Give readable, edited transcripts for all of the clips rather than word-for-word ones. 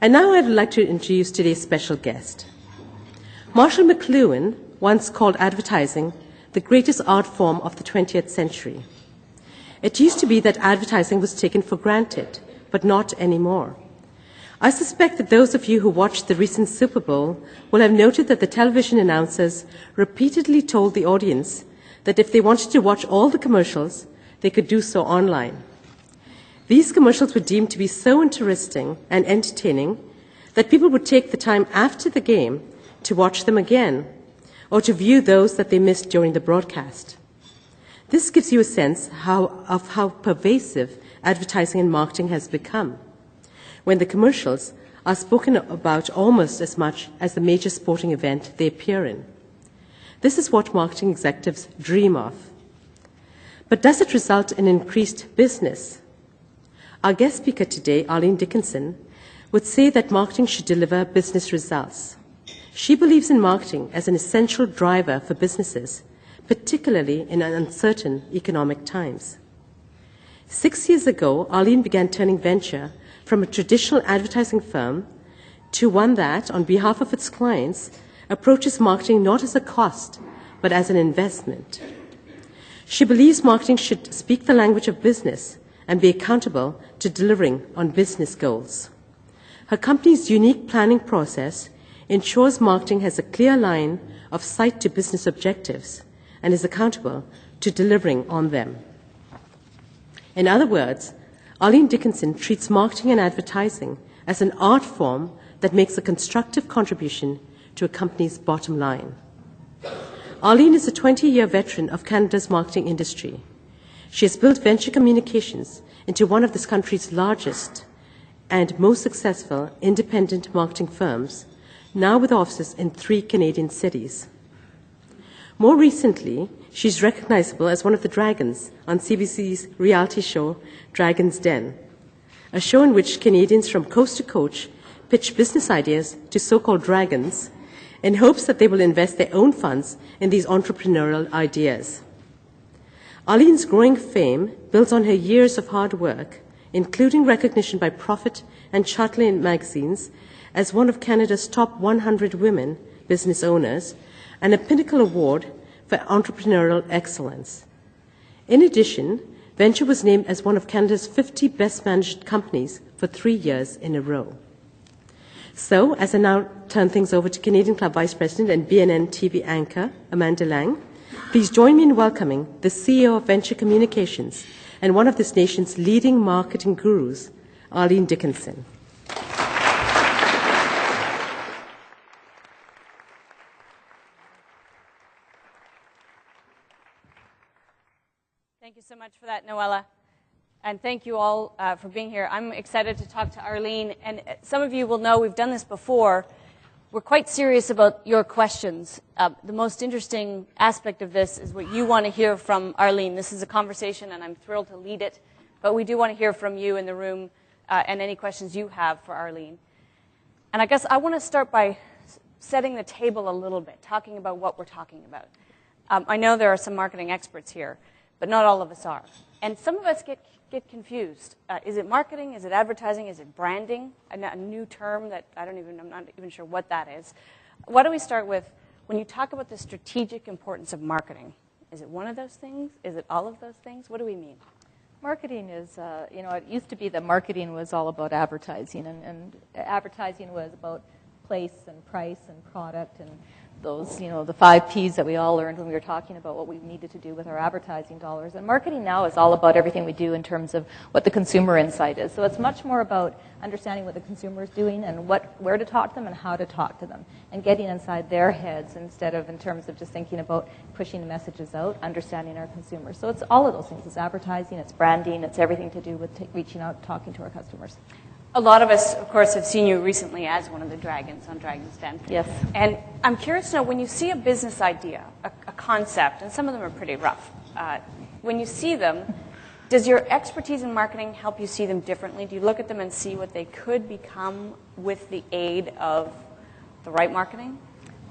And now I'd like to introduce today's special guest. Marshall McLuhan once called advertising the greatest art form of the 20th century. It used to be that advertising was taken for granted, but not anymore. I suspect that those of you who watched the recent Super Bowl will have noted that the television announcers repeatedly told the audience that if they wanted to watch all the commercials, they could do so online. These commercials were deemed to be so interesting and entertaining that people would take the time after the game to watch them again or to view those that they missed during the broadcast. This gives you a sense of how pervasive advertising and marketing has become, when the commercials are spoken about almost as much as the major sporting event they appear in. This is what marketing executives dream of. But does it result in increased business? Our guest speaker today, Arlene Dickinson, would say that marketing should deliver business results. She believes in marketing as an essential driver for businesses, particularly in uncertain economic times. 6 years ago, Arlene began turning venture from a traditional advertising firm to one that, on behalf of its clients, approaches marketing not as a cost, but as an investment. She believes marketing should speak the language of business and be accountable to delivering on business goals. Her company's unique planning process ensures marketing has a clear line of sight to business objectives and is accountable to delivering on them. In other words, Arlene Dickinson treats marketing and advertising as an art form that makes a constructive contribution to a company's bottom line. Arlene is a 20-year veteran of Canada's marketing industry. She has built Venture Communications into one of this country's largest and most successful independent marketing firms, now with offices in 3 Canadian cities. More recently, she's recognizable as one of the dragons on CBC's reality show, Dragon's Den, a show in which Canadians from coast to coast pitch business ideas to so-called dragons in hopes that they will invest their own funds in these entrepreneurial ideas. Arlene's growing fame builds on her years of hard work, including recognition by Profit and Chartland magazines as one of Canada's top 100 women business owners, and a Pinnacle Award for Entrepreneurial Excellence. In addition, Venture was named as one of Canada's 50 best managed companies for 3 years in a row. So, as I now turn things over to Canadian Club Vice President and BNN TV anchor, Amanda Lang, please join me in welcoming the CEO of Venture Communications and one of this nation's leading marketing gurus, Arlene Dickinson. Thank you so much for that, Noella. And thank you all for being here. I'm excited to talk to Arlene. And some of you will know we've done this before. We're quite serious about your questions. The most interesting aspect of this is what you want to hear from Arlene. This is a conversation, and I'm thrilled to lead it. But we do want to hear from you in the room and any questions you have for Arlene. And I guess I want to start by setting the table a little bit, talking about what we're talking about. I know there are some marketing experts here, but not all of us are. And some of us get confused. Is it marketing? Is it advertising? Is it branding? A new term that I'm not even sure what that is. Why don't we start with, when you talk about the strategic importance of marketing, is it one of those things? Is it all of those things? What do we mean? Marketing is, it used to be that marketing was all about advertising, and advertising was about place and price and product and those, the 5 Ps that we all learned when we were talking about what we needed to do with our advertising dollars. And marketing now is all about everything we do in terms of what the consumer insight is. So it's much more about understanding what the consumer is doing and where to talk to them and how to talk to them, and getting inside their heads instead of in terms of just thinking about pushing messages out, understanding our consumers. So it's all of those things. It's advertising, it's branding, it's everything to do with reaching out, talking to our customers. A lot of us, of course, have seen you recently as one of the dragons on Dragon's Den. Yes. And I'm curious to know, when you see a business idea, a concept, and some of them are pretty rough, when you see them, does your expertise in marketing help you see them differently? Do you look at them and see what they could become with the aid of the right marketing?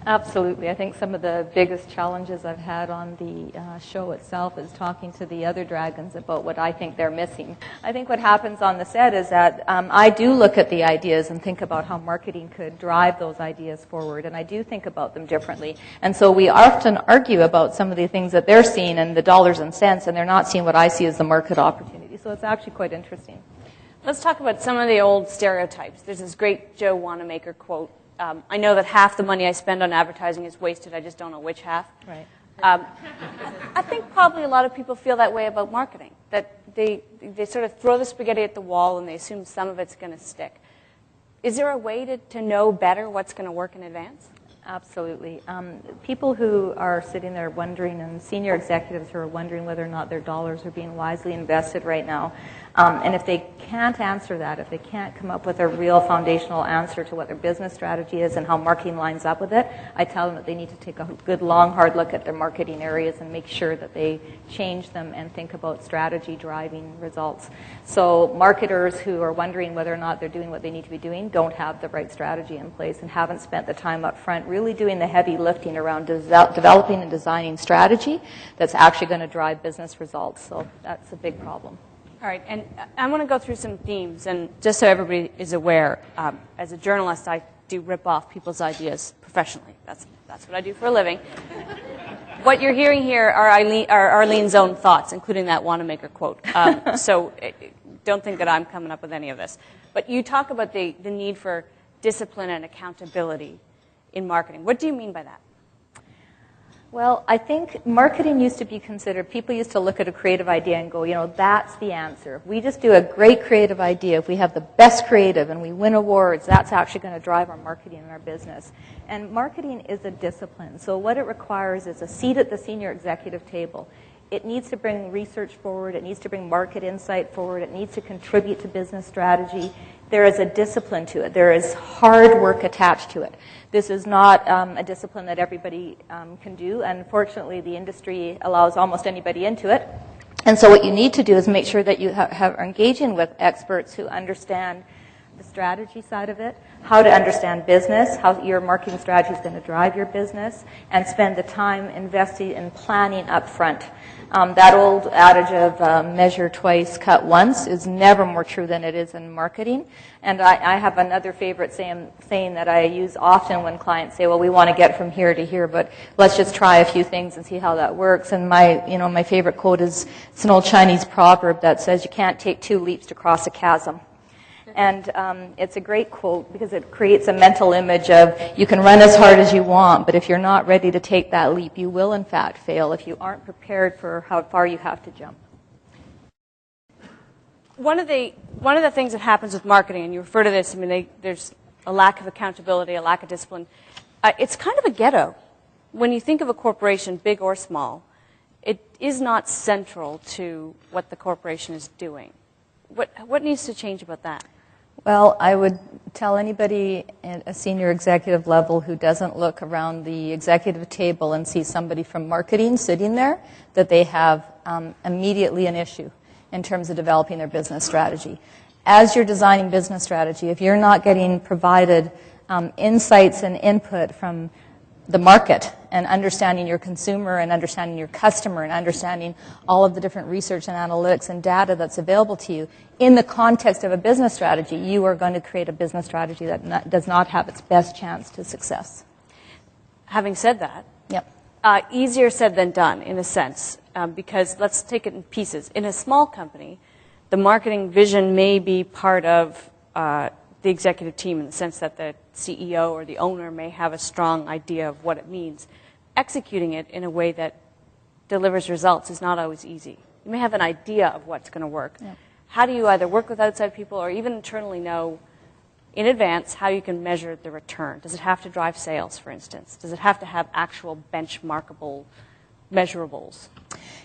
Absolutely. I think some of the biggest challenges I've had on the show itself is talking to the other dragons about what I think they're missing. I think what happens on the set is that I do look at the ideas and think about how marketing could drive those ideas forward, and I do think about them differently. And so we often argue about some of the things that they're seeing and the dollars and cents, and they're not seeing what I see as the market opportunity. So it's actually quite interesting. Let's talk about some of the old stereotypes. There's this great Joe Wanamaker quote. I know that half the money I spend on advertising is wasted. I just don't know which half. Right. I think probably a lot of people feel that way about marketing, that they sort of throw the spaghetti at the wall and they assume some of it's going to stick. Is there a way to know better what's going to work in advance? Absolutely. People who are sitting there wondering, and senior executives who are wondering whether or not their dollars are being wisely invested right now, and if they can't answer that, if they can't come up with a real foundational answer to what their business strategy is and how marketing lines up with it, I tell them that they need to take a good, long, hard look at their marketing areas and make sure that they change them and think about strategy driving results. So marketers who are wondering whether or not they're doing what they need to be doing don't have the right strategy in place and haven't spent the time up front really doing the heavy lifting around developing and designing strategy that's actually going to drive business results. So that's a big problem. All right, and I want to go through some themes, and just so everybody is aware, as a journalist, I do rip off people's ideas professionally. That's what I do for a living. What you're hearing here are Arlene's own thoughts, including that Wanamaker quote. So don't think that I'm coming up with any of this. But you talk about the need for discipline and accountability in marketing. What do you mean by that? Well, I think marketing used to be considered, people used to look at a creative idea and go, that's the answer. If we just do a great creative idea, if we have the best creative and we win awards, that's actually going to drive our marketing and our business. And marketing is a discipline. So what it requires is a seat at the senior executive table. It needs to bring research forward. It needs to bring market insight forward. It needs to contribute to business strategy. There is a discipline to it. There is hard work attached to it. This is not a discipline that everybody can do. Unfortunately, the industry allows almost anybody into it. And so what you need to do is make sure that you are engaging with experts who understand the strategy side of it, how to understand business, how your marketing strategy is going to drive your business, and spend the time investing in planning up front. That old adage of measure twice, cut once is never more true than it is in marketing. And I have another favorite saying that I use often when clients say, well, we want to get from here to here, but let's just try a few things and see how that works. And my favorite quote is, it's an old Chinese proverb that says, you can't take 2 leaps to cross a chasm. And it's a great quote because it creates a mental image of you can run as hard as you want, but if you're not ready to take that leap, you will in fact fail if you aren't prepared for how far you have to jump. One of the things that happens with marketing, and you refer to this, there's a lack of accountability, a lack of discipline. It's kind of a ghetto. When you think of a corporation, big or small, it is not central to what the corporation is doing. What needs to change about that? Well, I would tell anybody at a senior executive level who doesn't look around the executive table and see somebody from marketing sitting there that they have immediately an issue in terms of developing their business strategy. As you're designing business strategy, if you're not getting provided insights and input from the market and understanding your consumer and understanding your customer and understanding all of the different research and analytics and data that's available to you in the context of a business strategy, you are going to create a business strategy that does not have its best chance to success. Having said that, yep. Easier said than done in a sense, because let's take it in pieces. In a small company, the marketing vision may be part of the executive team in the sense that the CEO or the owner may have a strong idea of what it means. Executing it in a way that delivers results is not always easy. You may have an idea of what's going to work. Yeah. How do you either work with outside people or even internally know in advance how you can measure the return? Does it have to drive sales, for instance? Does it have to have actual benchmarkable measurables?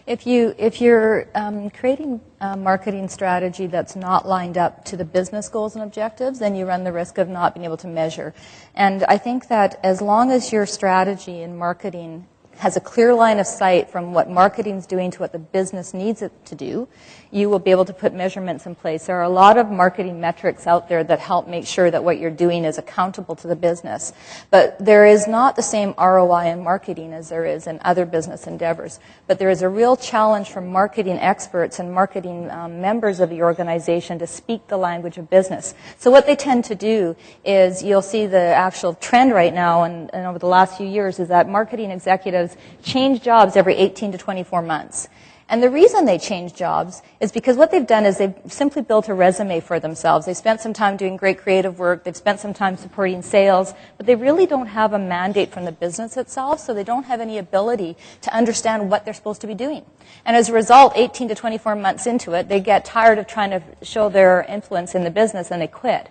If you're creating a marketing strategy that's not lined up to the business goals and objectives, then you run the risk of not being able to measure. And I think that as long as your strategy in marketing has a clear line of sight from what marketing's doing to what the business needs it to do, you will be able to put measurements in place. There are a lot of marketing metrics out there that help make sure that what you're doing is accountable to the business. But there is not the same ROI in marketing as there is in other business endeavors. But there is a real challenge for marketing experts and marketing members of the organization to speak the language of business. So what they tend to do is, you'll see the actual trend right now and over the last few years is that marketing executives change jobs every 18 to 24 months. And the reason they change jobs is because what they've done is they've simply built a resume for themselves. They've spent some time doing great creative work. They've spent some time supporting sales. But they really don't have a mandate from the business itself, so they don't have any ability to understand what they're supposed to be doing. And as a result, 18 to 24 months into it, they get tired of trying to show their influence in the business and they quit.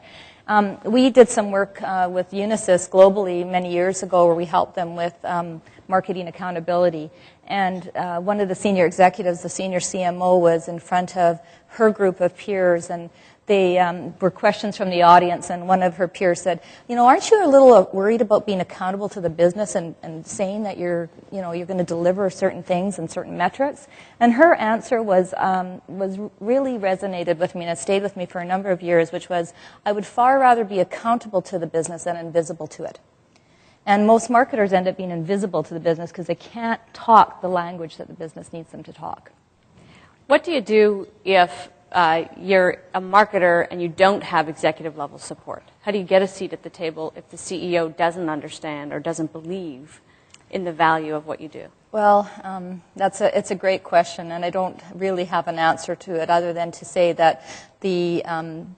We did some work with Unisys globally many years ago where we helped them with marketing accountability. And one of the senior executives, the senior CMO, was in front of her group of peers, and they were questions from the audience, and one of her peers said, you know, aren't you a little worried about being accountable to the business and saying that you're going to deliver certain things and certain metrics? And her answer was really resonated with me and it stayed with me for a number of years, which was, I would far rather be accountable to the business than invisible to it. And most marketers end up being invisible to the business because they can't talk the language that the business needs them to talk. What do you do if you're a marketer and you don't have executive level support? How do you get a seat at the table if the CEO doesn't understand or doesn't believe in the value of what you do? Well, it's a great question, and I don't really have an answer to it other than to say that the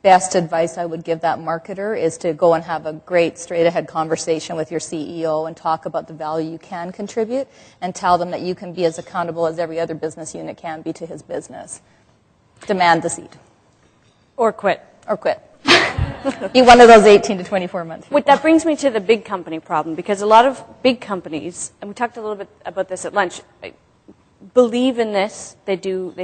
best advice I would give that marketer is to go and have a great straight-ahead conversation with your CEO and talk about the value you can contribute and tell them that you can be as accountable as every other business unit can be to his business. Demand the seat. Or quit. Or quit. Be one of those 18 to 24 months. That brings me to the big company problem, because a lot of big companies, and we talked a little bit about this at lunch, believe in this. They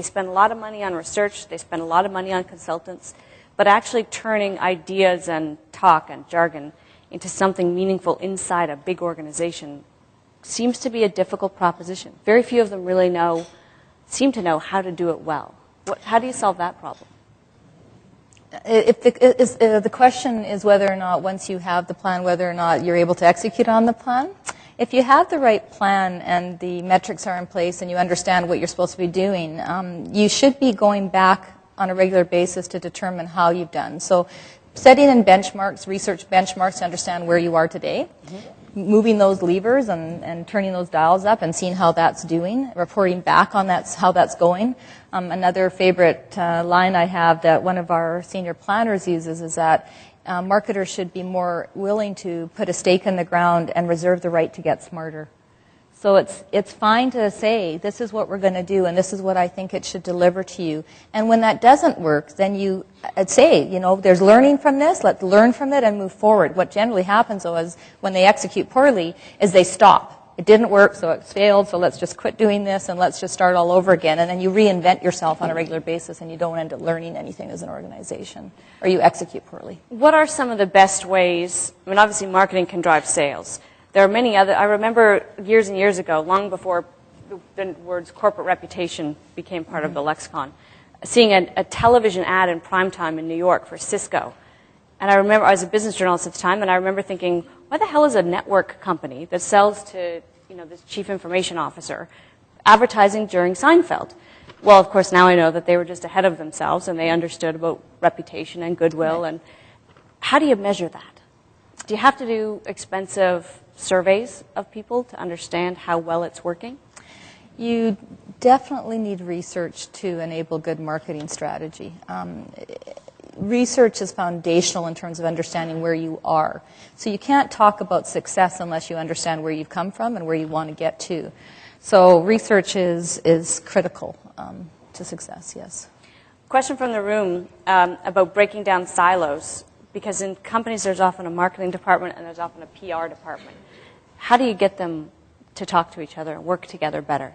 spend a lot of money on research, they spend a lot of money on consultants, but actually turning ideas and talk and jargon into something meaningful inside a big organization seems to be a difficult proposition. Very few of them really seem to know how to do it well. How do you solve that problem? If the question is whether or not, once you have the plan, whether or not you're able to execute on the plan. If you have the right plan and the metrics are in place and you understand what you're supposed to be doing, you should be going back on a regular basis to determine how you've done. So setting in benchmarks, research benchmarks to understand where you are today, moving those levers and turning those dials up and seeing how that's doing, reporting back on how that's going. Another favorite line I have that one of our senior planners uses is that marketers should be more willing to put a stake in the ground and reserve the right to get smarter. So it's fine to say, this is what we're going to do and this is what I think it should deliver to you. And when that doesn't work, then I'd say, there's learning from this, let's learn from it and move forward. What generally happens, though, is when they execute poorly, is they stop. It didn't work, so it failed, so let's just quit doing this and let's just start all over again. And then you reinvent yourself on a regular basis and you don't end up learning anything as an organization, or you execute poorly. What are some of the best ways? I mean, obviously marketing can drive sales. There are many other, I remember years and years ago, long before the words corporate reputation became part of the lexicon, seeing a television ad in primetime in New York for Cisco. And I remember, I was a business journalist at the time, and I remember thinking, why the hell is a network company that sells to, this chief information officer advertising during Seinfeld? Well, of course, now I know that they were just ahead of themselves, and they understood about reputation and goodwill. And how do you measure that? Do you have to do expensive surveys of people to understand how well it's working? You definitely need research to enable good marketing strategy. Research is foundational in terms of understanding where you are. So you can't talk about success unless you understand where you've come from and where you want to get to. So research is critical to success, yes. Question from the room about breaking down silos, because in companies there's often a marketing department and there's often a PR department. How do you get them to talk to each other and work together better?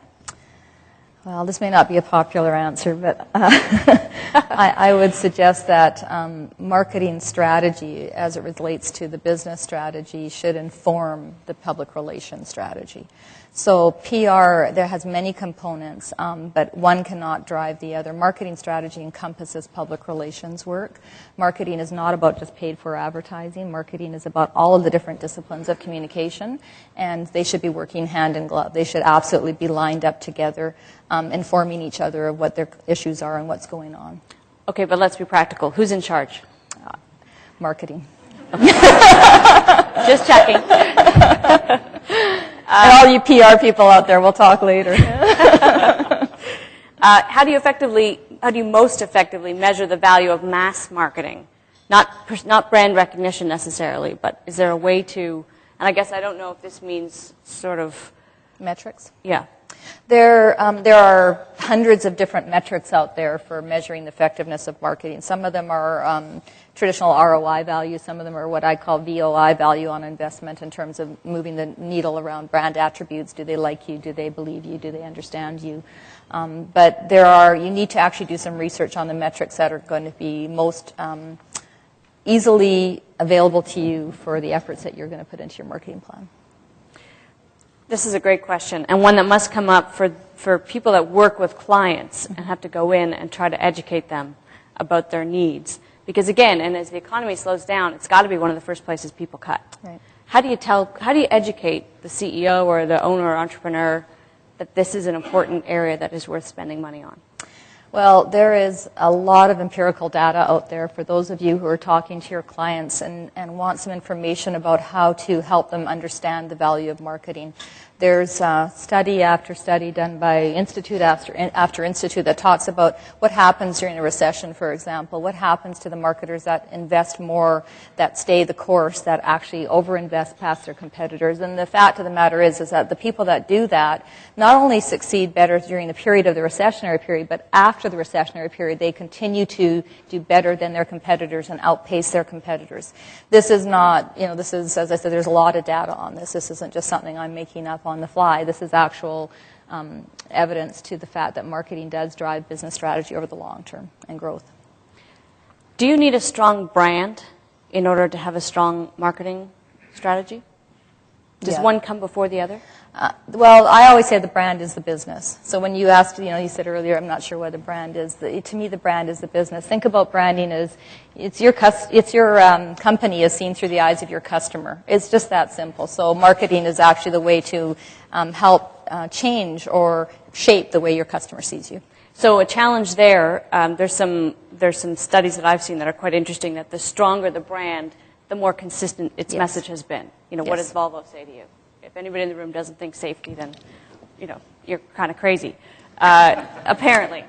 Well, this may not be a popular answer, but I would suggest that marketing strategy, as it relates to the business strategy, should inform the public relations strategy. So PR, there has many components, but one cannot drive the other. Marketing strategy encompasses public relations work. Marketing is not about just paid-for advertising. Marketing is about all of the different disciplines of communication, and they should be working hand in glove. They should absolutely be lined up together, informing each other of what their issues are and what's going on. Okay, but let's be practical. Who's in charge? Marketing. Just checking. And all you PR people out there, we'll talk later. How do you most effectively measure the value of mass marketing? Not brand recognition necessarily, but is there a way to, and I guess I don't know if this means sort of... Metrics? Yeah. There are hundreds of different metrics out there for measuring the effectiveness of marketing. Some of them are traditional ROI values. Some of them are what I call VOI, value on investment, in terms of moving the needle around brand attributes. Do they like you? Do they believe you? Do they understand you? But you need to actually do some research on the metrics that are going to be most easily available to you for the efforts that you're going to put into your marketing plan. This is a great question, and one that must come up for people that work with clients and have to go in and try to educate them about their needs. Because again, and as the economy slows down, it's got to be one of the first places people cut. Right. How do you educate the CEO or the owner or entrepreneur that this is an important area that is worth spending money on? Well, there is a lot of empirical data out there for those of you who are talking to your clients and want some information about how to help them understand the value of marketing. There's study after study done by institute after institute that talks about what happens during a recession, for example. What happens to the marketers that invest more, that stay the course, that actually overinvest past their competitors. And the fact of the matter is that the people that do that not only succeed better during the period of the recessionary period, but after the recessionary period, they continue to do better than their competitors and outpace their competitors. This is not, this is, as I said, there's a lot of data on this. This isn't just something I'm making up on the fly. This is actual evidence to the fact that marketing does drive business strategy over the long term and growth. Do you need a strong brand in order to have a strong marketing strategy? Does one come before the other? Well, I always say the brand is the business. So when you asked, you said earlier, I'm not sure what the brand is. To me, the brand is the business. Think about branding as it's your company is seen through the eyes of your customer. It's just that simple. So marketing is actually the way to help change or shape the way your customer sees you. So a challenge there. There's some studies that I've seen that are quite interesting. That the stronger the brand, the more consistent its message has been. What does Volvo say to you? If anybody in the room doesn't think safety, then, you're kind of crazy, apparently.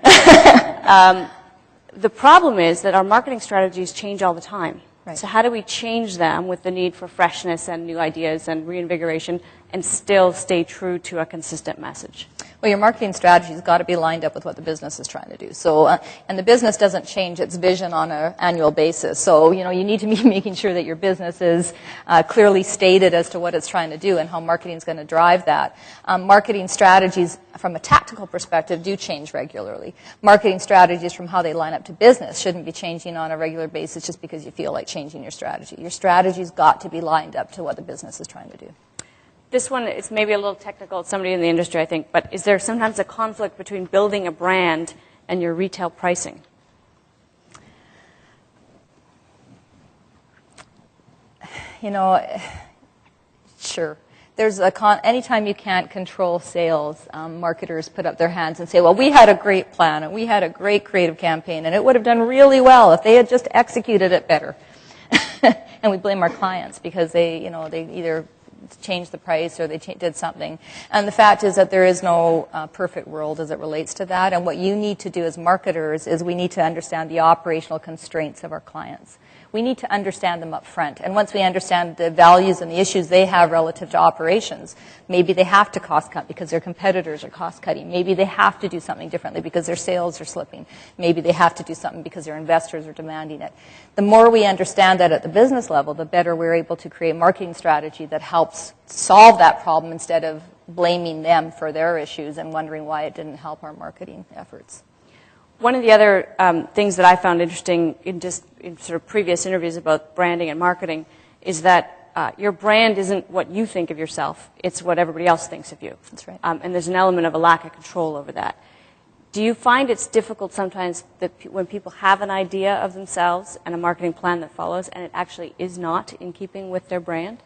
The problem is that our marketing strategies change all the time. Right. So how do we change them with the need for freshness and new ideas and reinvigoration and still stay true to a consistent message? Well, your marketing strategy has got to be lined up with what the business is trying to do. So, and the business doesn't change its vision on an annual basis. So, you need to be making sure that your business is clearly stated as to what it's trying to do and how marketing is going to drive that. Marketing strategies from a tactical perspective do change regularly. Marketing strategies from how they line up to business shouldn't be changing on a regular basis just because you feel like changing your strategy. Your strategy's got to be lined up to what the business is trying to do. This one is maybe a little technical. It's somebody in the industry, I think. But is there sometimes a conflict between building a brand and your retail pricing? Sure. There's anytime you can't control sales, marketers put up their hands and say, well, we had a great plan and we had a great creative campaign and it would have done really well if they had just executed it better. And we blame our clients because they either changed the price or they did something. And the fact is that there is no perfect world as it relates to that. And what you need to do as marketers is we need to understand the operational constraints of our clients. We need to understand them up front. And once we understand the values and the issues they have relative to operations, maybe they have to cost cut because their competitors are cost cutting. Maybe they have to do something differently because their sales are slipping. Maybe they have to do something because their investors are demanding it. The more we understand that at the business level, the better we're able to create a marketing strategy that helps solve that problem instead of blaming them for their issues and wondering why it didn't help our marketing efforts. One of the other things that I found interesting in sort of previous interviews about branding and marketing is that your brand isn't what you think of yourself. It's what everybody else thinks of you. That's right. And there's an element of a lack of control over that. Do you find it's difficult sometimes that when people have an idea of themselves and a marketing plan that follows and it actually is not in keeping with their brand?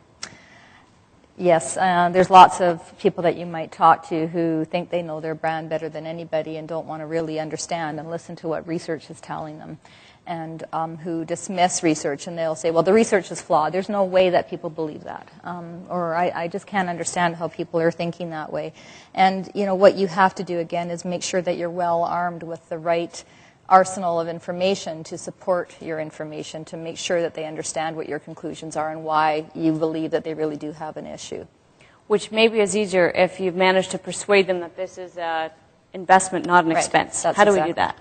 Yes, there's lots of people that you might talk to who think they know their brand better than anybody and don't want to really understand and listen to what research is telling them, and who dismiss research, and they'll say, well, the research is flawed. There's no way that people believe that. Or I just can't understand how people are thinking that way. And, you know, what you have to do, again, is make sure that you're well armed with the right arsenal of information to support your information, to make sure that they understand what your conclusions are and why you believe that they really do have an issue. Which maybe is easier if you've managed to persuade them that this is an investment, not an expense. How do we do that?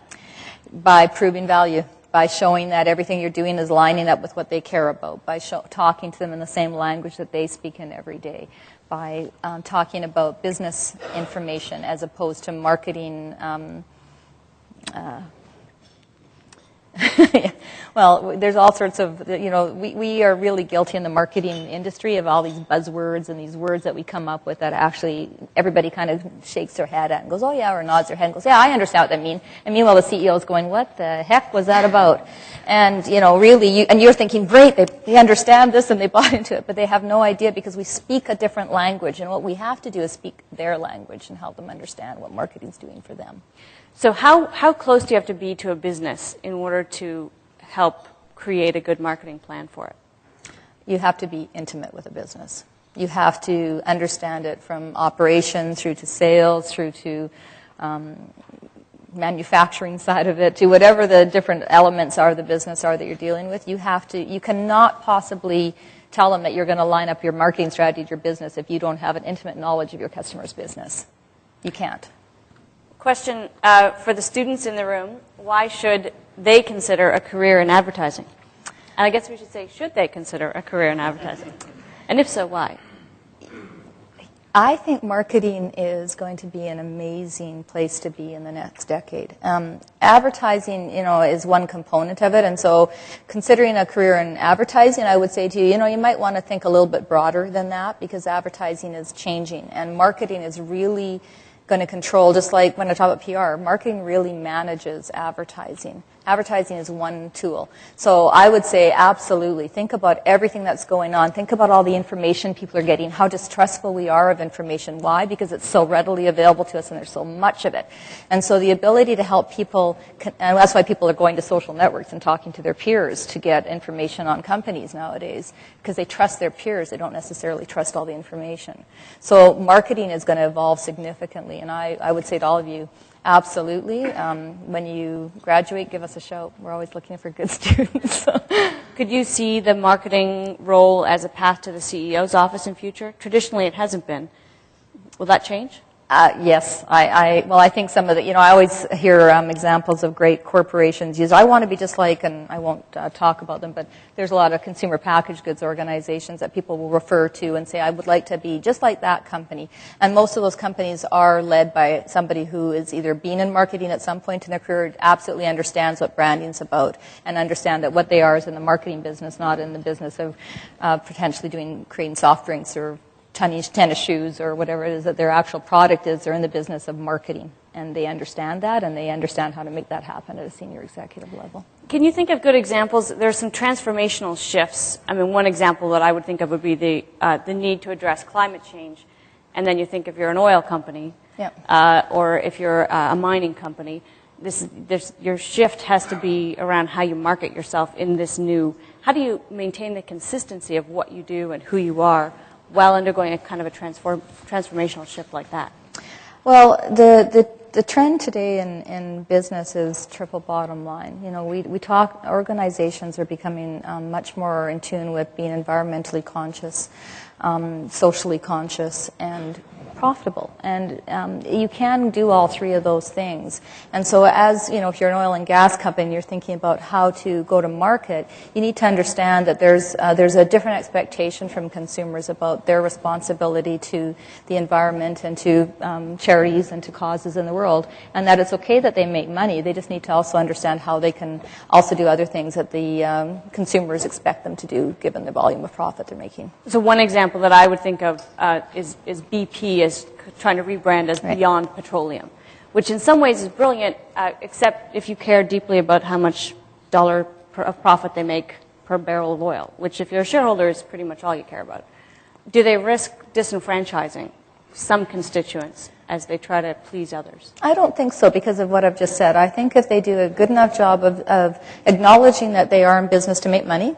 By proving value, by showing that everything you're doing is lining up with what they care about, by talking to them in the same language that they speak in every day, by talking about business information as opposed to marketing. Well, there's all sorts of, you know, we are really guilty in the marketing industry of all these buzzwords and these words that we come up with that actually everybody kind of shakes their head at and goes, oh yeah, or nods their head and goes, yeah, I understand what that means. And meanwhile, the CEO is going, what the heck was that about? And, you know, really, you're thinking, great, they understand this and they bought into it, but they have no idea because we speak a different language. And what we have to do is speak their language and help them understand what marketing's doing for them. So how close do you have to be to a business in order to help create a good marketing plan for it? You have to be intimate with a business. You have to understand it from operations through to sales, through to manufacturing side of it, to whatever the different elements are, the business are that you're dealing with. You cannot possibly tell them that you're going to line up your marketing strategy to your business if you don't have an intimate knowledge of your customer's business. You can't. Question for the students in the room, why should they consider a career in advertising? And I guess we should say, should they consider a career in advertising? And if so, why? I think marketing is going to be an amazing place to be in the next decade. Advertising, you know, is one component of it, and so considering a career in advertising, I would say to you, you know, you might want to think a little bit broader than that because advertising is changing, and marketing is really going to control, just like when I talk about PR, marketing really manages advertising. Advertising is one tool. So I would say absolutely. Think about everything that's going on. Think about all the information people are getting, how distrustful we are of information. Why? Because it's so readily available to us and there's so much of it. And so the ability to help people, and that's why people are going to social networks and talking to their peers to get information on companies nowadays, because they trust their peers. They don't necessarily trust all the information. So marketing is going to evolve significantly. And I would say to all of you, absolutely. When you graduate, give us a shout. We're always looking for good students. Could you see the marketing role as a path to the CEO's office in future? Traditionally, it hasn't been. Will that change? Yes. Well, I think some of the, you know, I always hear examples of great corporations use, I want to be just like, and I won't talk about them, but there's a lot of consumer packaged goods organizations that people will refer to and say, I would like to be just like that company. And most of those companies are led by somebody who is either been in marketing at some point in their career, absolutely understands what branding's about, and understand that what they are is in the marketing business, not in the business of potentially creating soft drinks or tennis shoes or whatever it is that their actual product is. They're in the business of marketing, and they understand that, and they understand how to make that happen at a senior executive level. Can you think of good examples? There's some transformational shifts. I mean, one example that I would think of would be the need to address climate change, and then you think if you're an oil company, or if you're a mining company, your shift has to be around how you market yourself in this new. How do you maintain the consistency of what you do and who you are while undergoing a kind of a transformational shift like that? Well, the the trend today in business is triple bottom line. You know, we talk, organizations are becoming much more in tune with being environmentally conscious, socially conscious, and profitable. And you can do all three of those things. And so as, you know, if you're an oil and gas company and you're thinking about how to go to market, you need to understand that there's a different expectation from consumers about their responsibility to the environment and to charities and to causes in the world, and that it's okay that they make money. They just need to also understand how they can also do other things that the consumers expect them to do given the volume of profit they're making. So one example that I would think of is BP as trying to rebrand as Beyond Petroleum, which in some ways is brilliant, except if you care deeply about how much dollar of profit they make per barrel of oil, which if you're a shareholder is pretty much all you care about. Do they risk disenfranchising some constituents as they try to please others? I don't think so because of what I've just said. I think if they do a good enough job of acknowledging that they are in business to make money,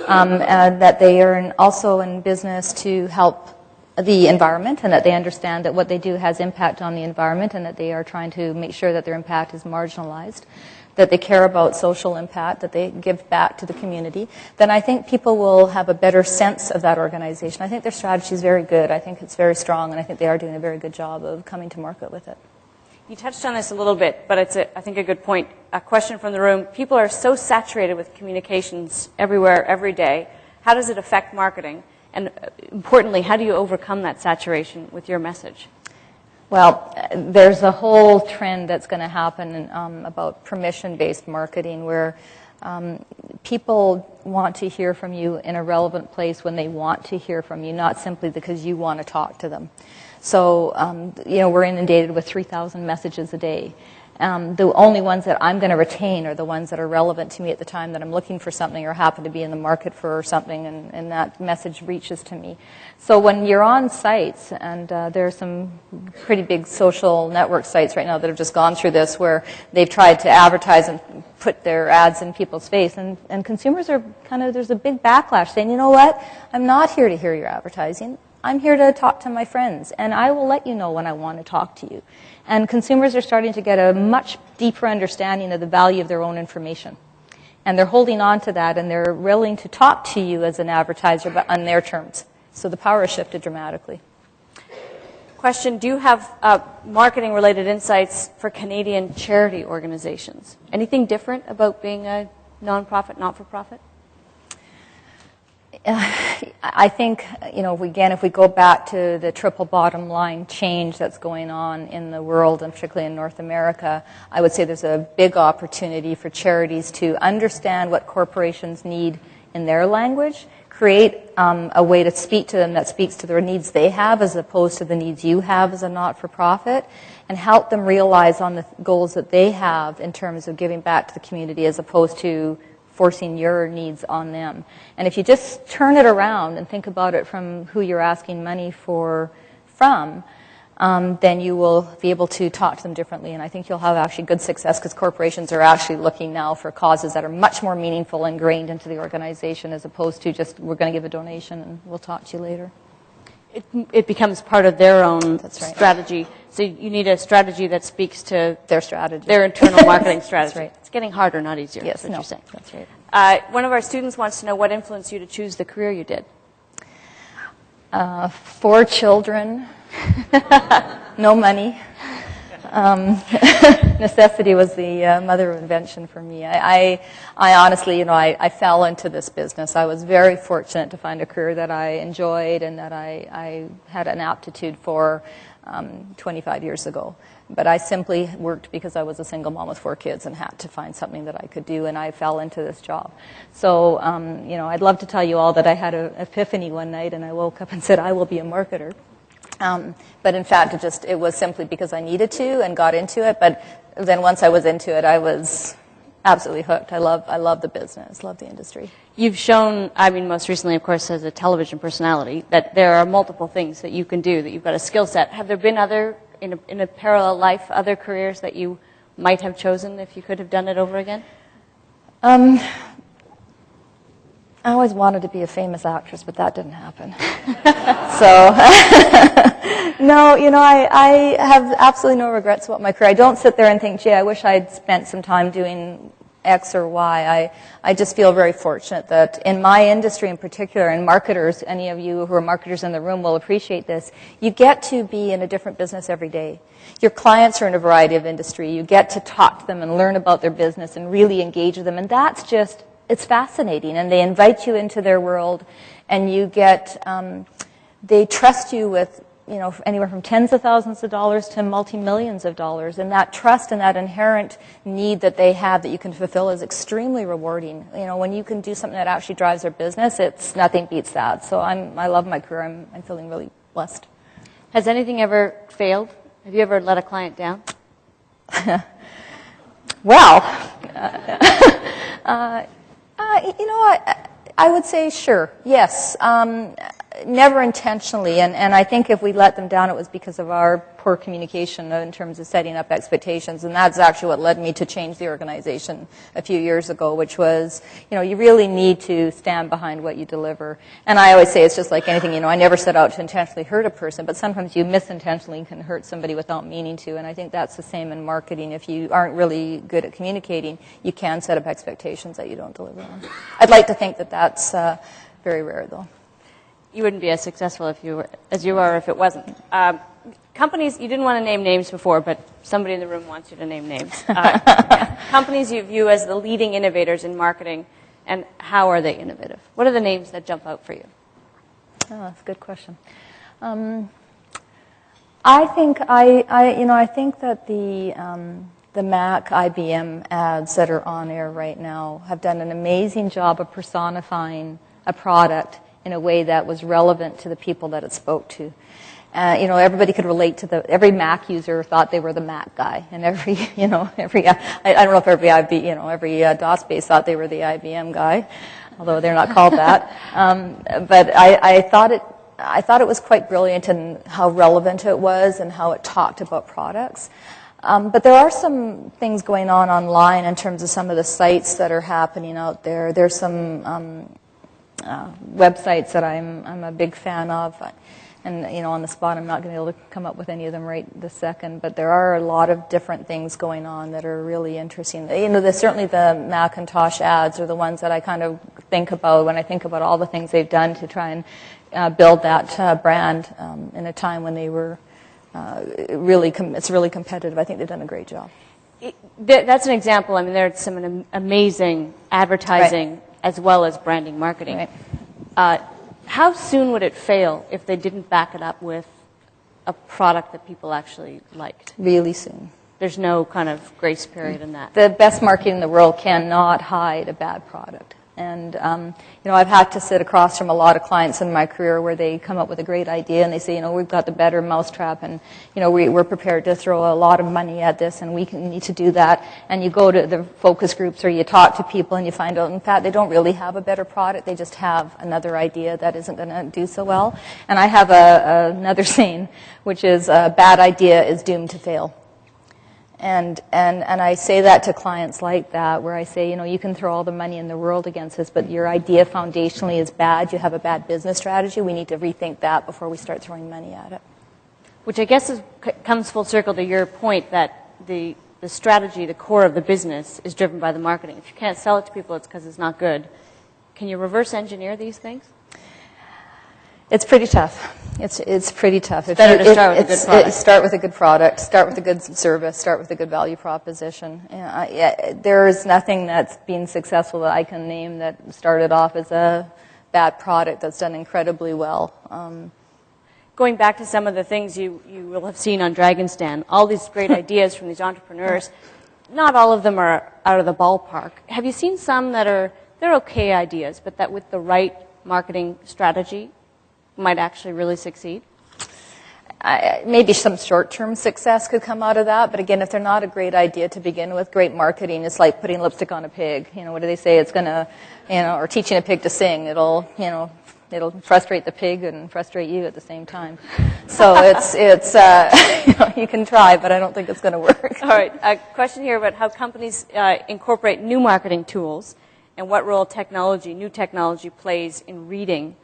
that they are also in business to help the environment, and that they understand that what they do has impact on the environment, and that they are trying to make sure that their impact is marginalized, that they care about social impact, that they give back to the community, then I think people will have a better sense of that organization. I think their strategy is very good. I think it's very strong, and I think they are doing a very good job of coming to market with it. You touched on this a little bit, but it's, I think, a good point. A question from the room. People are so saturated with communications everywhere, every day. How does it affect marketing? And importantly, how do you overcome that saturation with your message? Well, there's a whole trend that's going to happen about permission-based marketing where people want to hear from you in a relevant place when they want to hear from you, not simply because you want to talk to them. So, you know, we're inundated with 3,000 messages a day. The only ones that I'm going to retain are the ones that are relevant to me at the time that I'm looking for something or happen to be in the market for something, and that message reaches to me. So when you're on sites, and there are some pretty big social network sites right now that have just gone through this where they've tried to advertise and put their ads in people's face, and consumers are kind of, there's a big backlash saying, you know what, I'm not here to hear your advertising. I'm here to talk to my friends, and I will let you know when I want to talk to you. And consumers are starting to get a much deeper understanding of the value of their own information. And they're holding on to that, and they're willing to talk to you as an advertiser, but on their terms. So the power has shifted dramatically. Question, do you have marketing-related insights for Canadian charity organizations? Anything different about being a nonprofit, not-for-profit? I think, you know, again, if we go back to the triple bottom line change that's going on in the world, and particularly in North America, I would say there's a big opportunity for charities to understand what corporations need in their language, create a way to speak to them that speaks to their needs they have as opposed to the needs you have as a not-for-profit, and help them realize on the goals that they have in terms of giving back to the community as opposed to forcing your needs on them. And if you just turn it around and think about it from who you're asking money from, then you will be able to talk to them differently. And I think you'll have actually good success because corporations are actually looking now for causes that are much more meaningful and ingrained into the organization as opposed to just, we're going to give a donation and we'll talk to you later. It becomes part of their own strategy. So you need a strategy that speaks to their strategy, their internal marketing strategy. That's right. It's getting harder, not easier. Yes, that's what you're saying. That's right. One of our students wants to know what influenced you to choose the career you did. 4 children, no money. Necessity was the mother of invention for me. I honestly, you know, I fell into this business. I was very fortunate to find a career that I enjoyed and that I had an aptitude for 25 years ago. But I simply worked because I was a single mom with 4 kids and had to find something that I could do, and I fell into this job. So, you know, I'd love to tell you all that I had an epiphany one night and I woke up and said, I will be a marketer. But in fact, it was simply because I needed to and got into it. But then once I was into it, I was absolutely hooked. I love the business, love the industry. You've shown, I mean, most recently, of course, as a television personality, that there are multiple things that you can do, that you've got a skill set. Have there been other, in a parallel life, other careers that you might have chosen if you could have done it over again? I always wanted to be a famous actress, but that didn't happen. So No, I have absolutely no regrets about my career. I don't sit there and think, gee, I wish I'd spent some time doing X or Y. I just feel very fortunate that in my industry in particular, and marketers, any of you who are marketers in the room will appreciate this, you get to be in a different business every day. Your clients are in a variety of industry. You get to talk to them and learn about their business and really engage with them. And that's just, it's fascinating. And they invite you into their world, and you get, they trust you with, anywhere from tens of thousands of dollars to multi-millions of dollars. And that trust and that inherent need that they have that you can fulfill is extremely rewarding. When you can do something that actually drives their business, it's nothing beats that. So I love my career. I'm feeling really blessed. Has anything ever failed? Have you ever let a client down? Well, I would say sure, yes. Never intentionally, and I think if we let them down, it was because of our poor communication in terms of setting up expectations, and that's actually what led me to change the organization a few years ago, which was, you really need to stand behind what you deliver. And I always say it's just like anything, I never set out to intentionally hurt a person, but sometimes you misintentionally can hurt somebody without meaning to, and I think that's the same in marketing. If you aren't really good at communicating, you can set up expectations that you don't deliver on. I'd like to think that that's very rare, though. You wouldn't be as successful as you are if it wasn't. Companies, you didn't want to name names before, but somebody in the room wants you to name names. Companies you view as the leading innovators in marketing, and how are they innovative? What are the names that jump out for you? Oh, that's a good question. I think that the Mac IBM ads that are on air right now have done an amazing job of personifying a product in a way that was relevant to the people that it spoke to. Everybody could relate to every Mac user thought they were the Mac guy, and every I don't know if every DOS base thought they were the IBM guy, although they're not called that. But I thought it was quite brilliant in how relevant it was and how it talked about products. But there are some things going on online in terms of some of the sites that are happening out there. There's some websites that I'm a big fan of, and on the spot I'm not going to be able to come up with any of them right this second, but there are a lot of different things going on that are really interesting. Certainly the Macintosh ads are the ones that I kind of think about when I think about all the things they've done to try and build that brand in a time when they were it's really competitive. I think they've done a great job. That's an example. I mean, there's some amazing advertising, right, as well as branding marketing. Right. How soon would it fail if they didn't back it up with a product that people actually liked? Really soon. There's no kind of grace period in that. The best marketing in the world cannot hide a bad product. And, I've had to sit across from a lot of clients in my career where they come up with a great idea and they say, we've got the better mousetrap and, we're prepared to throw a lot of money at this and we need to do that. And you go to the focus groups or you talk to people and you find out, in fact, they don't really have a better product. They just have another idea that isn't going to do so well. And I have another saying, which is a bad idea is doomed to fail. And I say that to clients like that, where I say, you can throw all the money in the world against this, but your idea foundationally is bad. You have a bad business strategy. We need to rethink that before we start throwing money at it. Which I guess comes full circle to your point that the strategy, the core of the business, is driven by the marketing. If you can't sell it to people, it's because it's not good. Can you reverse engineer these things? It's pretty tough. It's pretty tough. It's better to start with a good product. Start with a good product. Start with a good service. Start with a good value proposition. There is nothing that's been successful that I can name that started off as a bad product that's done incredibly well. Going back to some of the things you will have seen on Dragon's Den, all these great ideas from these entrepreneurs, not all of them are out of the ballpark. Have you seen some they're okay ideas, but that with the right marketing strategy might actually really succeed? Maybe some short-term success could come out of that, but again, if they're not a great idea to begin with, great marketing is like putting lipstick on a pig. What do they say? It's going to, or teaching a pig to sing. It'll frustrate the pig and frustrate you at the same time. So it's you can try, but I don't think it's going to work. All right. A question here about how companies incorporate new marketing tools and what role new technology plays in reading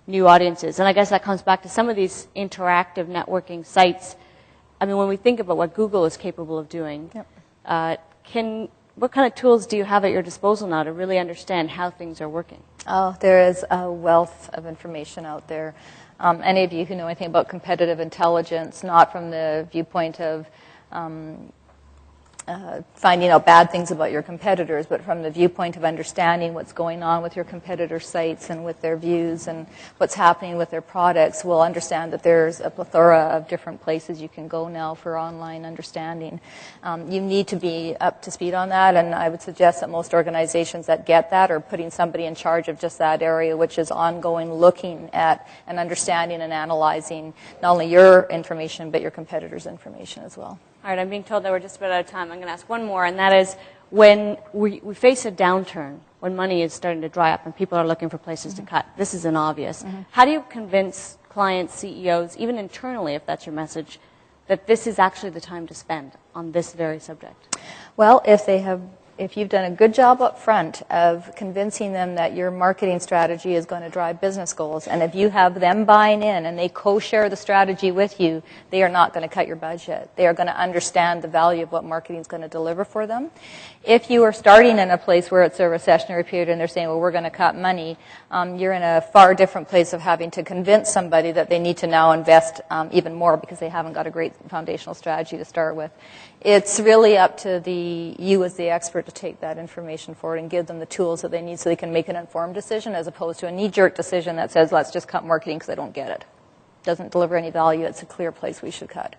new audiences. And I guess that comes back to some of these interactive networking sites. I mean, when we think about what Google is capable of doing, what kind of tools do you have at your disposal now to really understand how things are working? Oh, there is a wealth of information out there. Any of you who know anything about competitive intelligence, not from the viewpoint of finding out bad things about your competitors, but from the viewpoint of understanding what's going on with your competitor sites and with their views and what's happening with their products, will understand that there's a plethora of different places you can go now for online understanding. You need to be up to speed on that, and I would suggest that most organizations that get that are putting somebody in charge of just that area, which is ongoing looking at and understanding and analyzing not only your information, but your competitors' information as well. All right, I'm being told that we're just about out of time. I'm going to ask one more, and that is when we face a downturn, when money is starting to dry up and people are looking for places to cut, this is an obvious. How do you convince clients, CEOs, even internally, if that's your message, that this is actually the time to spend on this very subject? Well, if you've done a good job up front of convincing them that your marketing strategy is going to drive business goals, and if you have them buying in and they co-share the strategy with you, they are not going to cut your budget. They are going to understand the value of what marketing is going to deliver for them. If you are starting in a place where it's a recessionary period and they're saying, well, we're going to cut money, you're in a far different place of having to convince somebody that they need to now invest even more because they haven't got a great foundational strategy to start with. It's really up to you as the expert to take that information forward and give them the tools that they need so they can make an informed decision, as opposed to a knee-jerk decision that says, let's just cut marketing because I don't get it. Doesn't deliver any value. It's a clear place we should cut,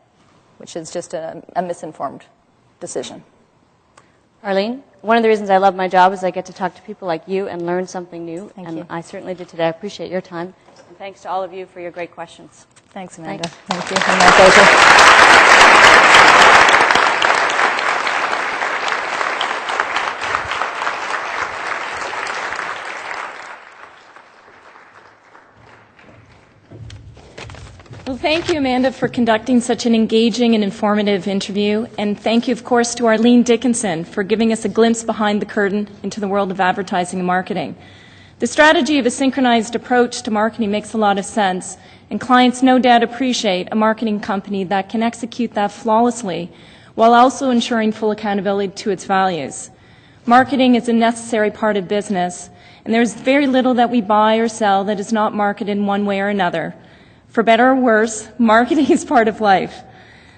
which is just a misinformed decision. Arlene, one of the reasons I love my job is I get to talk to people like you and learn something new. Thank and you. I certainly did today. I appreciate your time. And thanks to all of you for your great questions. Thanks, Amanda. Thank you. And my pleasure. Well, thank you, Amanda, for conducting such an engaging and informative interview. And thank you, of course, to Arlene Dickinson for giving us a glimpse behind the curtain into the world of advertising and marketing. The strategy of a synchronized approach to marketing makes a lot of sense, and clients no doubt appreciate a marketing company that can execute that flawlessly while also ensuring full accountability to its values. Marketing is a necessary part of business, and there's very little that we buy or sell that is not marketed in one way or another. For better or worse, marketing is part of life.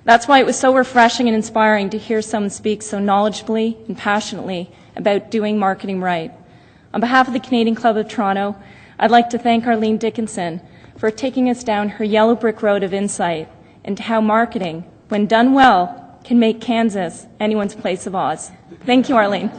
That's why it was so refreshing and inspiring to hear someone speak so knowledgeably and passionately about doing marketing right. On behalf of the Canadian Club of Toronto, I'd like to thank Arlene Dickinson for taking us down her yellow brick road of insight into how marketing, when done well, can make Kansas anyone's place of Oz. Thank you, Arlene.